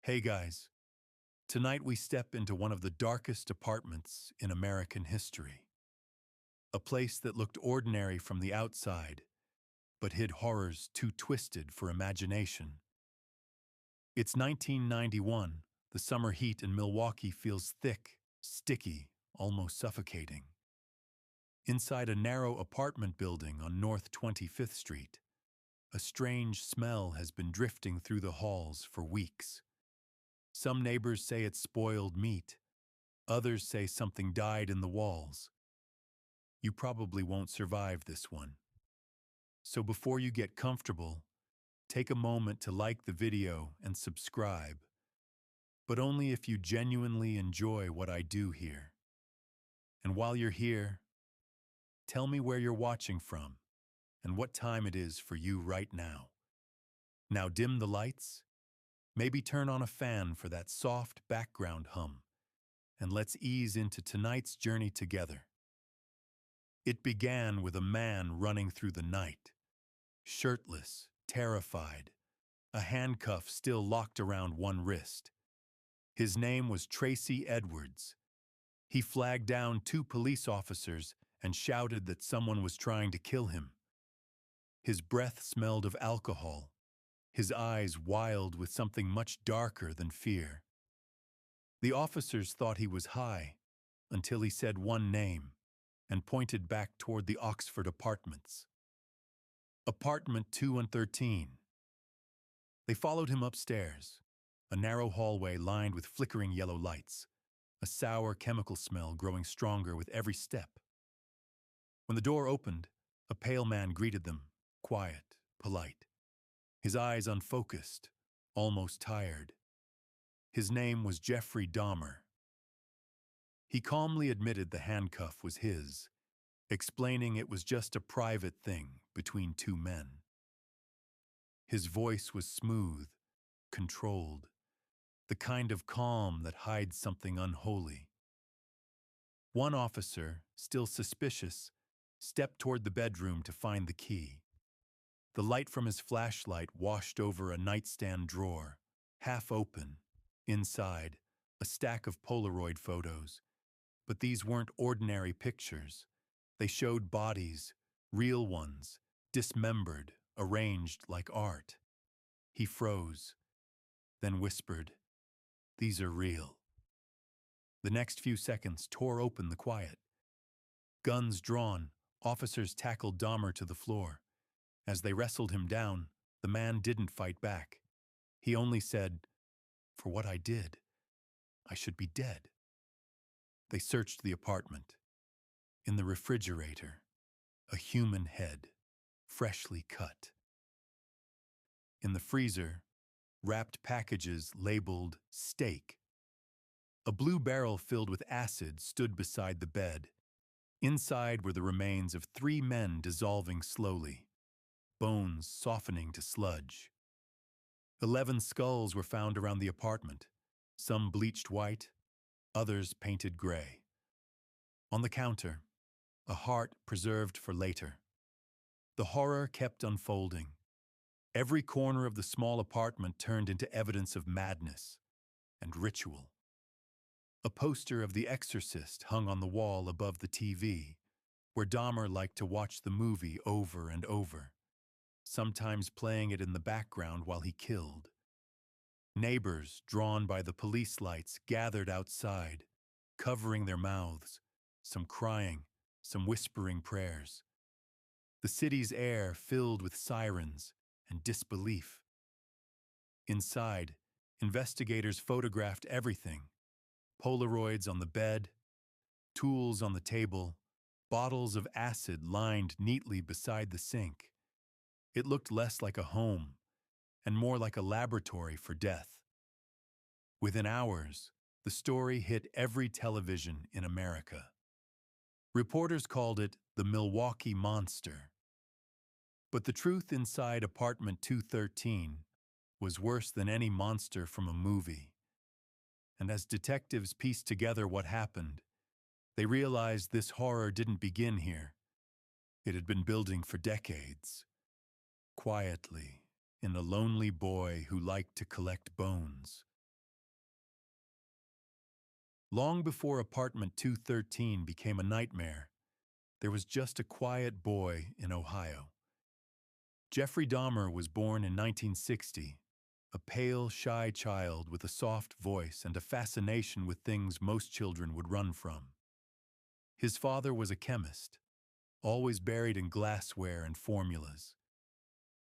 Hey guys, tonight we step into one of the darkest apartments in American history. A place that looked ordinary from the outside, but hid horrors too twisted for imagination. It's 1991. The summer heat in Milwaukee feels thick, sticky, almost suffocating. Inside a narrow apartment building on North 25th Street, a strange smell has been drifting through the halls for weeks. Some neighbors say it's spoiled meat. Others say something died in the walls. You probably won't survive this one. So before you get comfortable, take a moment to like the video and subscribe, but only if you genuinely enjoy what I do here. And while you're here, tell me where you're watching from and what time it is for you right now. Now dim the lights, maybe turn on a fan for that soft background hum, and let's ease into tonight's journey together. It began with a man running through the night, shirtless, terrified, a handcuff still locked around one wrist. His name was Tracy Edwards. He flagged down two police officers and shouted that someone was trying to kill him. His breath smelled of alcohol, his eyes wild with something much darker than fear. The officers thought he was high until he said one name and pointed back toward the Oxford apartments. Apartment 213. They followed him upstairs, a narrow hallway lined with flickering yellow lights, a sour chemical smell growing stronger with every step. When the door opened, a pale man greeted them, quiet, polite, his eyes unfocused, almost tired. His name was Jeffrey Dahmer. He calmly admitted the handcuff was his, explaining it was just a private thing between two men. His voice was smooth, controlled, the kind of calm that hides something unholy. One officer, still suspicious, stepped toward the bedroom to find the key. The light from his flashlight washed over a nightstand drawer, half open. Inside, a stack of Polaroid photos. But these weren't ordinary pictures. They showed bodies, real ones, dismembered, arranged like art. He froze, then whispered, "These are real." The next few seconds tore open the quiet. Guns drawn, officers tackled Dahmer to the floor. As they wrestled him down, the man didn't fight back. He only said, "For what I did, I should be dead." They searched the apartment. In the refrigerator, a human head, freshly cut. In the freezer, wrapped packages labeled steak. A blue barrel filled with acid stood beside the bed. Inside were the remains of 3 men dissolving slowly, bones softening to sludge. 11 skulls were found around the apartment, some bleached white, others painted gray. On the counter, a heart preserved for later. The horror kept unfolding. Every corner of the small apartment turned into evidence of madness and ritual. A poster of The Exorcist hung on the wall above the TV, where Dahmer liked to watch the movie over and over, sometimes playing it in the background while he killed. Neighbors, drawn by the police lights, gathered outside, covering their mouths, some crying, some whispering prayers. The city's air filled with sirens and disbelief. Inside, investigators photographed everything: Polaroids on the bed, tools on the table, bottles of acid lined neatly beside the sink. It looked less like a home and more like a laboratory for death. Within hours, the story hit every television in America. Reporters called it the Milwaukee Monster. But the truth inside apartment 213 was worse than any monster from a movie. And as detectives pieced together what happened, they realized this horror didn't begin here. It had been building for decades. Quietly, in a lonely boy who liked to collect bones. Long before apartment 213 became a nightmare, there was just a quiet boy in Ohio. Jeffrey Dahmer was born in 1960, a pale, shy child with a soft voice and a fascination with things most children would run from. His father was a chemist, always buried in glassware and formulas.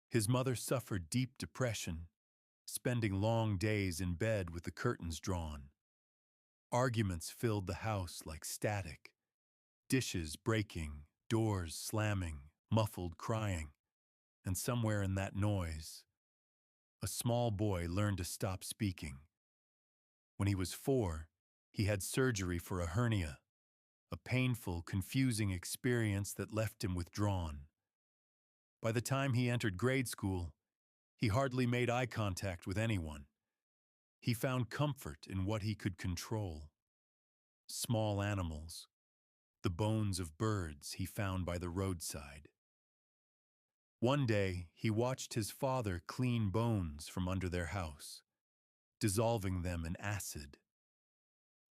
His mother suffered deep depression, spending long days in bed with the curtains drawn. Arguments filled the house like static, dishes breaking, doors slamming, muffled crying, and somewhere in that noise, a small boy learned to stop speaking. When he was 4, he had surgery for a hernia, a painful, confusing experience that left him withdrawn. By the time he entered grade school, he hardly made eye contact with anyone. He found comfort in what he could control. Small animals, the bones of birds he found by the roadside. One day, he watched his father clean bones from under their house, dissolving them in acid.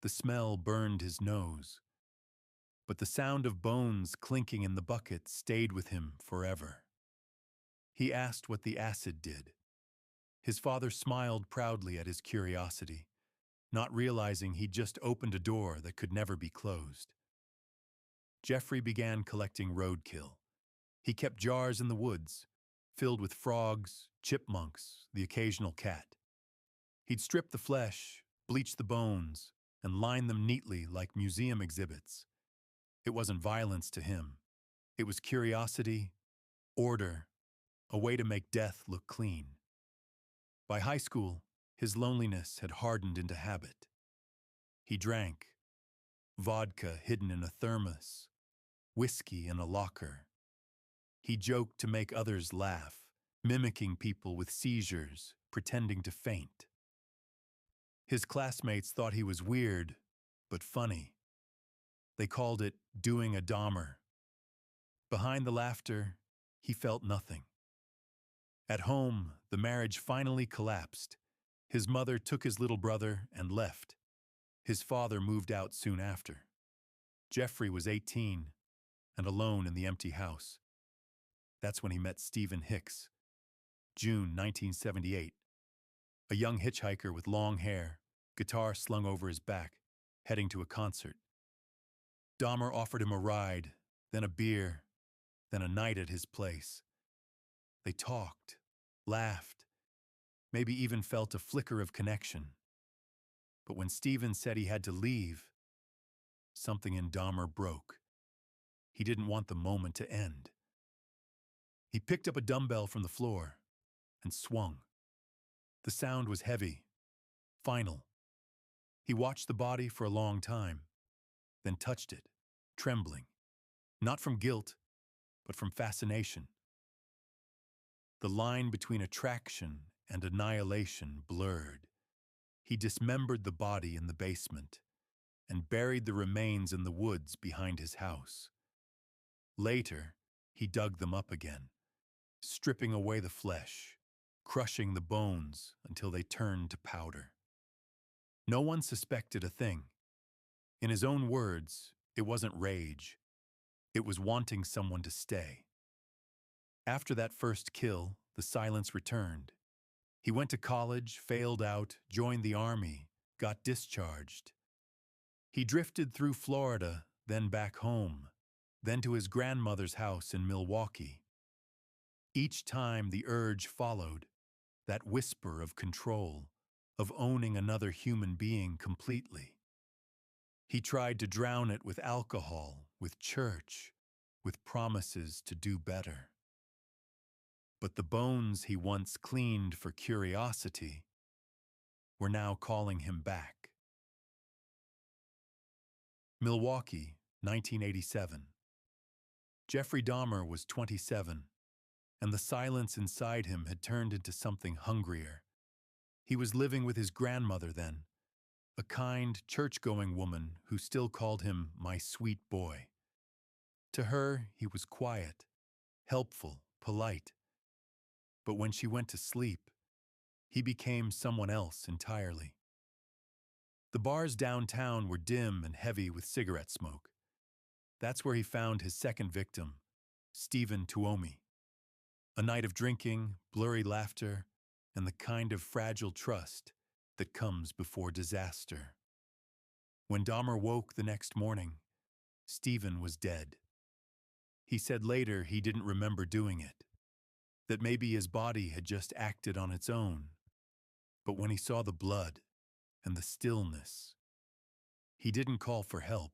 The smell burned his nose, but the sound of bones clinking in the bucket stayed with him forever. He asked what the acid did. His father smiled proudly at his curiosity, not realizing he'd just opened a door that could never be closed. Jeffrey began collecting roadkill. He kept jars in the woods, filled with frogs, chipmunks, the occasional cat. He'd strip the flesh, bleach the bones, and line them neatly like museum exhibits. It wasn't violence to him. It was curiosity, order, a way to make death look clean. By high school, his loneliness had hardened into habit. He drank, vodka hidden in a thermos, whiskey in a locker. He joked to make others laugh, mimicking people with seizures, pretending to faint. His classmates thought he was weird, but funny. They called it doing a Dahmer. Behind the laughter, he felt nothing. At home, the marriage finally collapsed. His mother took his little brother and left. His father moved out soon after. Jeffrey was 18 and alone in the empty house. That's when he met Stephen Hicks, June 1978, a young hitchhiker with long hair, guitar slung over his back, heading to a concert. Dahmer offered him a ride, then a beer, then a night at his place. They talked, laughed, maybe even felt a flicker of connection. But when Stephen said he had to leave, something in Dahmer broke. He didn't want the moment to end. He picked up a dumbbell from the floor and swung. The sound was heavy, final. He watched the body for a long time, then touched it, trembling, not from guilt, but from fascination. The line between attraction and annihilation blurred. He dismembered the body in the basement and buried the remains in the woods behind his house. Later, he dug them up again, stripping away the flesh, crushing the bones until they turned to powder. No one suspected a thing. In his own words, it wasn't rage. It was wanting someone to stay. After that first kill, the silence returned. He went to college, failed out, joined the army, got discharged. He drifted through Florida, then back home, then to his grandmother's house in Milwaukee. Each time the urge followed, that whisper of control, of owning another human being completely. He tried to drown it with alcohol, with church, with promises to do better. But the bones he once cleaned for curiosity were now calling him back. Milwaukee, 1987. Jeffrey Dahmer was 27, and the silence inside him had turned into something hungrier. He was living with his grandmother then, a kind, church-going woman who still called him my sweet boy. To her, he was quiet, helpful, polite. But when she went to sleep, he became someone else entirely. The bars downtown were dim and heavy with cigarette smoke. That's where he found his second victim, Stephen Tuomi. A night of drinking, blurry laughter, and the kind of fragile trust that comes before disaster. When Dahmer woke the next morning, Stephen was dead. He said later he didn't remember doing it, that maybe his body had just acted on its own. But when he saw the blood and the stillness, he didn't call for help.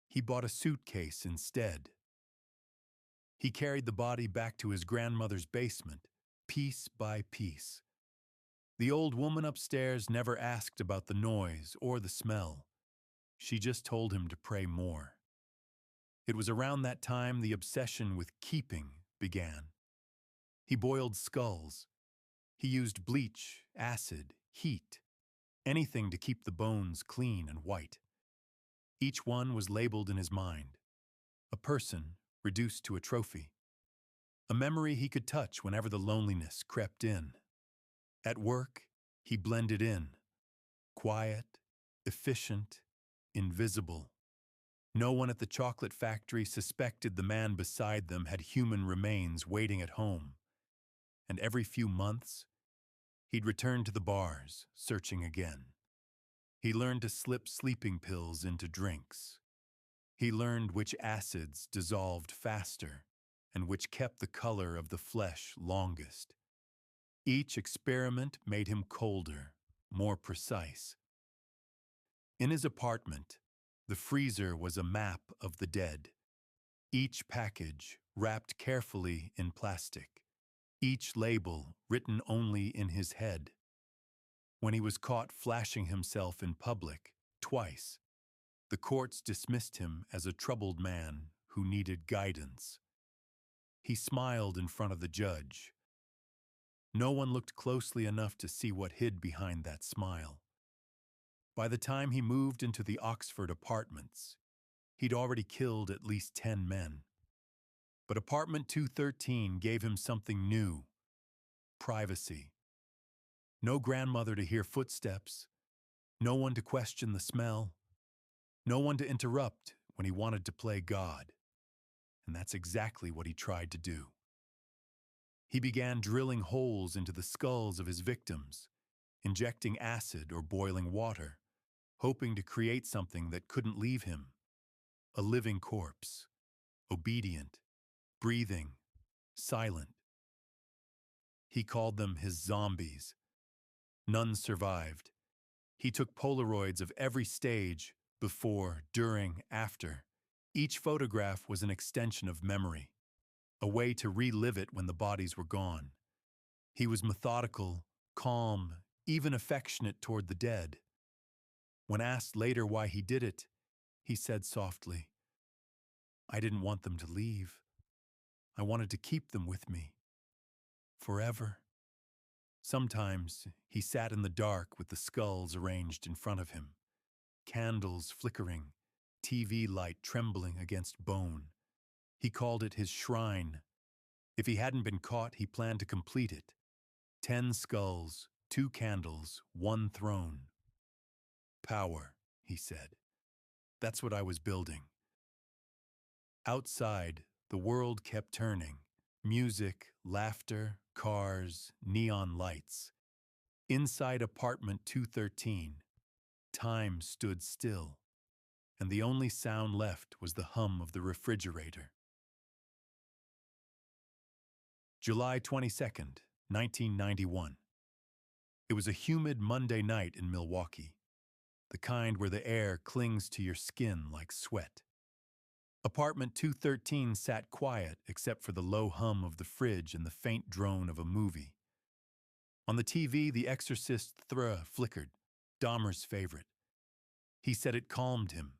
He bought a suitcase instead. He carried the body back to his grandmother's basement, piece by piece. The old woman upstairs never asked about the noise or the smell. She just told him to pray more. It was around that time the obsession with keeping began. He boiled skulls. He used bleach, acid, heat, anything to keep the bones clean and white. Each one was labeled in his mind. A person reduced to a trophy. A memory he could touch whenever the loneliness crept in. At work, he blended in. Quiet, efficient, invisible. No one at the chocolate factory suspected the man beside them had human remains waiting at home. And every few months, he'd return to the bars, searching again. He learned to slip sleeping pills into drinks. He learned which acids dissolved faster and which kept the color of the flesh longest. Each experiment made him colder, more precise. In his apartment, the freezer was a map of the dead, each package wrapped carefully in plastic, each label written only in his head. When he was caught flashing himself in public, twice, the courts dismissed him as a troubled man who needed guidance. He smiled in front of the judge. No one looked closely enough to see what hid behind that smile. By the time he moved into the Oxford apartments, he'd already killed at least 10 men. But apartment 213 gave him something new: privacy. No grandmother to hear footsteps, no one to question the smell, no one to interrupt when he wanted to play God. And that's exactly what he tried to do. He began drilling holes into the skulls of his victims, injecting acid or boiling water, hoping to create something that couldn't leave him: a living corpse, obedient, breathing, silent. He called them his zombies. None survived. He took Polaroids of every stage, before, during, after. Each photograph was an extension of memory, a way to relive it when the bodies were gone. He was methodical, calm, even affectionate toward the dead. When asked later why he did it, he said softly, "I didn't want them to leave. I wanted to keep them with me. Forever." Sometimes he sat in the dark with the skulls arranged in front of him, candles flickering, TV light trembling against bone. He called it his shrine. If he hadn't been caught, he planned to complete it. 10 skulls, 2 candles, 1 throne. Power, he said. That's what I was building. Outside, the world kept turning. Music, laughter, cars, neon lights. Inside apartment 213, time stood still, and the only sound left was the hum of the refrigerator. July 22nd, 1991. It was a humid Monday night in Milwaukee, the kind where the air clings to your skin like sweat. Apartment 213 sat quiet except for the low hum of the fridge and the faint drone of a movie. On the TV, The Exorcist Thriller flickered, Dahmer's favorite. He said it calmed him,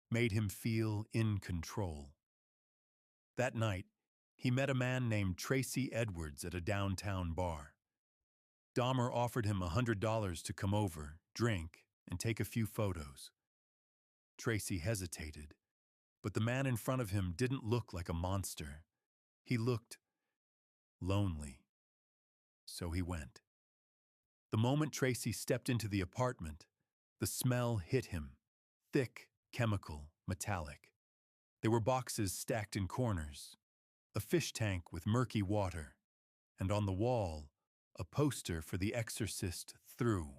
made him feel in control. That night, he met a man named Tracy Edwards at a downtown bar. Dahmer offered him $100 to come over, drink, and take a few photos. Tracy hesitated, but the man in front of him didn't look like a monster. He looked lonely. So he went. The moment Tracy stepped into the apartment, The smell hit him. Thick, chemical, metallic. There were boxes stacked in corners, a fish tank with murky water, and on the wall, a poster for The Exorcist Through.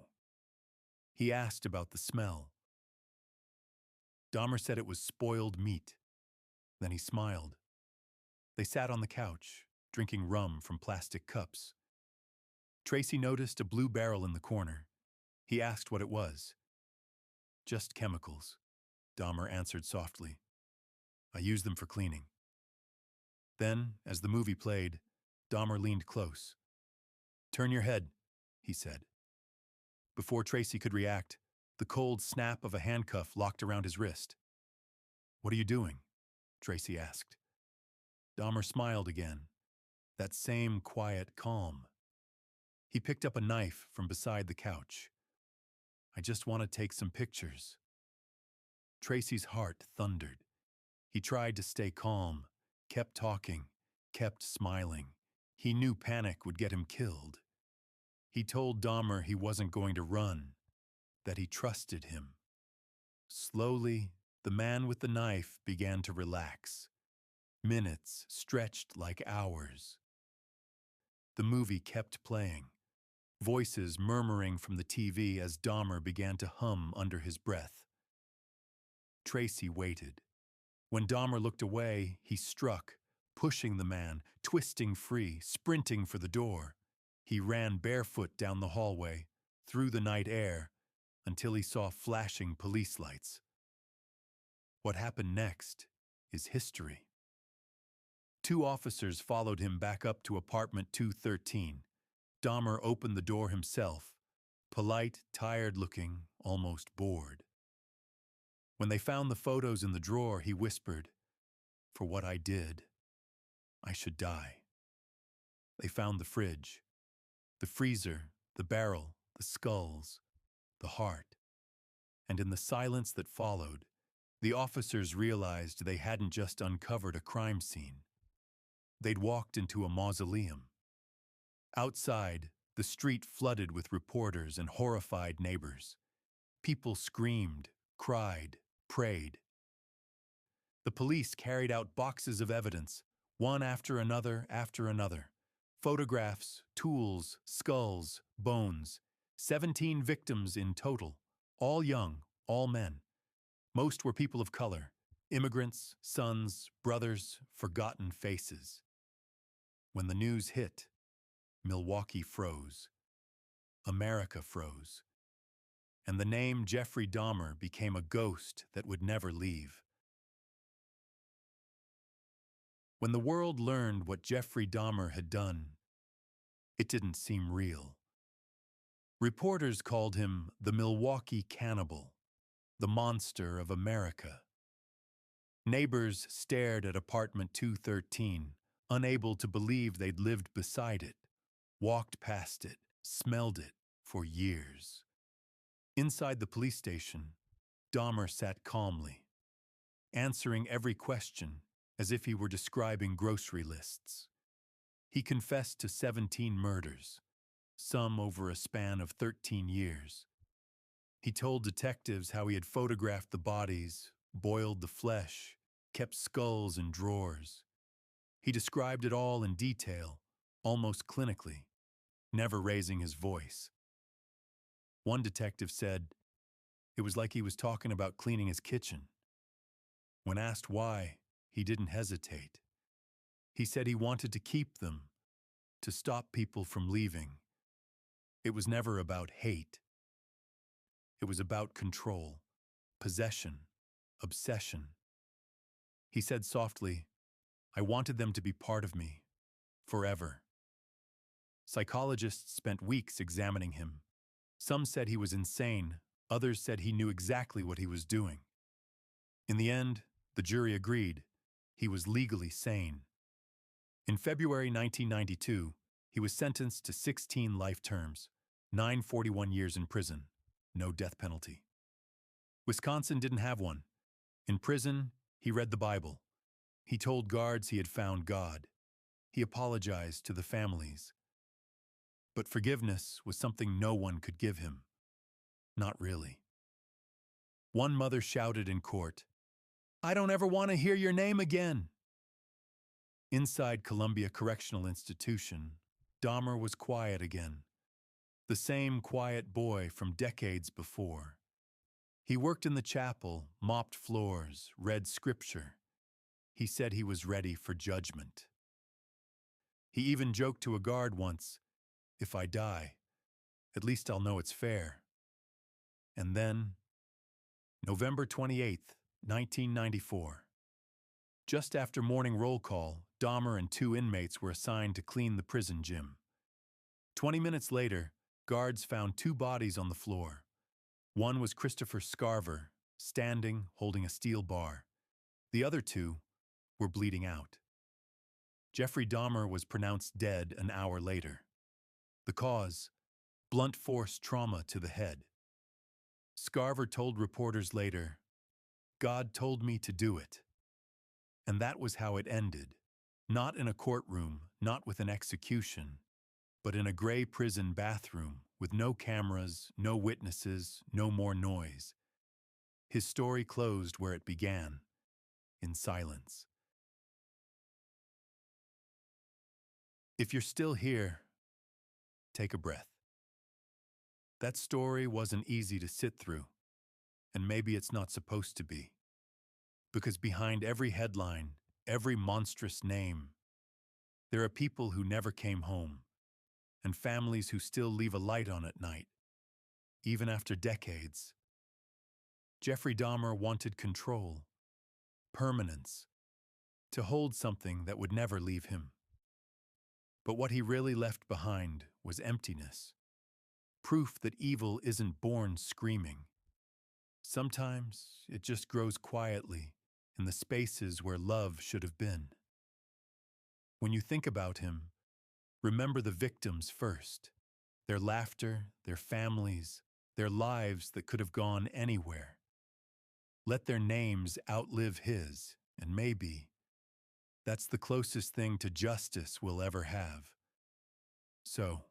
He asked about the smell. Dahmer said it was spoiled meat. Then he smiled. They sat on the couch, drinking rum from plastic cups. Tracy noticed a blue barrel in the corner. He asked what it was. Just chemicals, Dahmer answered softly. I use them for cleaning. Then, as the movie played, Dahmer leaned close. Turn your head, he said. Before Tracy could react, the cold snap of a handcuff locked around his wrist. What are you doing? Tracy asked. Dahmer smiled again, that same quiet calm. He picked up a knife from beside the couch. I just want to take some pictures. Tracy's heart thundered. He tried to stay calm, kept talking, kept smiling. He knew panic would get him killed. He told Dahmer he wasn't going to run, that he trusted him. Slowly, the man with the knife began to relax. Minutes stretched like hours. The movie kept playing, voices murmuring from the TV as Dahmer began to hum under his breath. Tracy waited. When Dahmer looked away, he struck, pushing the man, twisting free, sprinting for the door. He ran barefoot down the hallway, through the night air, until he saw flashing police lights. What happened next is history. 2 officers followed him back up to apartment 213. Dahmer opened the door himself, polite, tired-looking, almost bored. When they found the photos in the drawer, he whispered, For what I did, I should die. They found the fridge, the freezer, the barrel, the skulls, the heart. And in the silence that followed, the officers realized they hadn't just uncovered a crime scene. They'd walked into a mausoleum. Outside, the street flooded with reporters and horrified neighbors. People screamed, cried, prayed. The police carried out boxes of evidence, one after another. Photographs, tools, skulls, bones. 17 victims in total, all young, all men. Most were people of color, immigrants, sons, brothers, forgotten faces. When the news hit, Milwaukee froze. America froze. And the name Jeffrey Dahmer became a ghost that would never leave. When the world learned what Jeffrey Dahmer had done, it didn't seem real. Reporters called him the Milwaukee cannibal, the monster of America. Neighbors stared at apartment 213, unable to believe they'd lived beside it, walked past it, smelled it for years. Inside the police station, Dahmer sat calmly, answering every question as if he were describing grocery lists. He confessed to 17 murders, some over a span of 13 years. He told detectives how he had photographed the bodies, boiled the flesh, kept skulls in drawers. He described it all in detail, almost clinically, never raising his voice. One detective said, it was like he was talking about cleaning his kitchen. When asked why, he didn't hesitate. He said he wanted to keep them, to stop people from leaving. It was never about hate. It was about control, possession, obsession. He said softly, I wanted them to be part of me, forever. Psychologists spent weeks examining him. Some said he was insane, others said he knew exactly what he was doing. In the end, the jury agreed he was legally sane. In February 1992, he was sentenced to 16 life terms, 941 years in prison, no death penalty. Wisconsin didn't have one. In prison, he read the Bible. He told guards he had found God. He apologized to the families. But forgiveness was something no one could give him. Not really. One mother shouted in court, "I don't ever want to hear your name again." Inside Columbia Correctional Institution, Dahmer was quiet again, the same quiet boy from decades before. He worked in the chapel, mopped floors, read scripture. He said he was ready for judgment. He even joked to a guard once, "If I die, at least I'll know it's fair." And then, November 28th, 1994. Just after morning roll call, Dahmer and 2 inmates were assigned to clean the prison gym. 20 minutes later, guards found 2 bodies on the floor. One was Christopher Scarver, standing, holding a steel bar. The other 2 were bleeding out. Jeffrey Dahmer was pronounced dead an hour later. The cause: blunt force trauma to the head. Scarver told reporters later, "God told me to do it." And that was how it ended. Not in a courtroom, not with an execution, but in a gray prison bathroom with no cameras, no witnesses, no more noise. His story closed where it began, in silence. If you're still here, take a breath. That story wasn't easy to sit through, and maybe it's not supposed to be. Because behind every headline, every monstrous name, there are people who never came home, and families who still leave a light on at night, even after decades. Jeffrey Dahmer wanted control, permanence, to hold something that would never leave him. But what he really left behind was emptiness, proof that evil isn't born screaming. Sometimes it just grows quietly in the spaces where love should have been. When you think about him, remember the victims first, their laughter, their families, their lives that could have gone anywhere. Let their names outlive his, and maybe that's the closest thing to justice we'll ever have. So,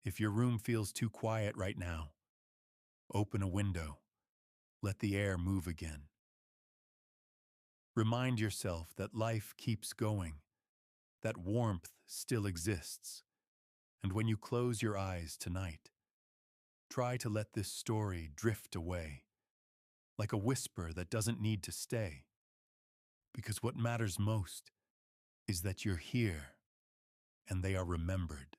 if your room feels too quiet right now, open a window. Let the air move again. Remind yourself that life keeps going, that warmth still exists. And when you close your eyes tonight, try to let this story drift away, like a whisper that doesn't need to stay. Because what matters most is that you're here and they are remembered.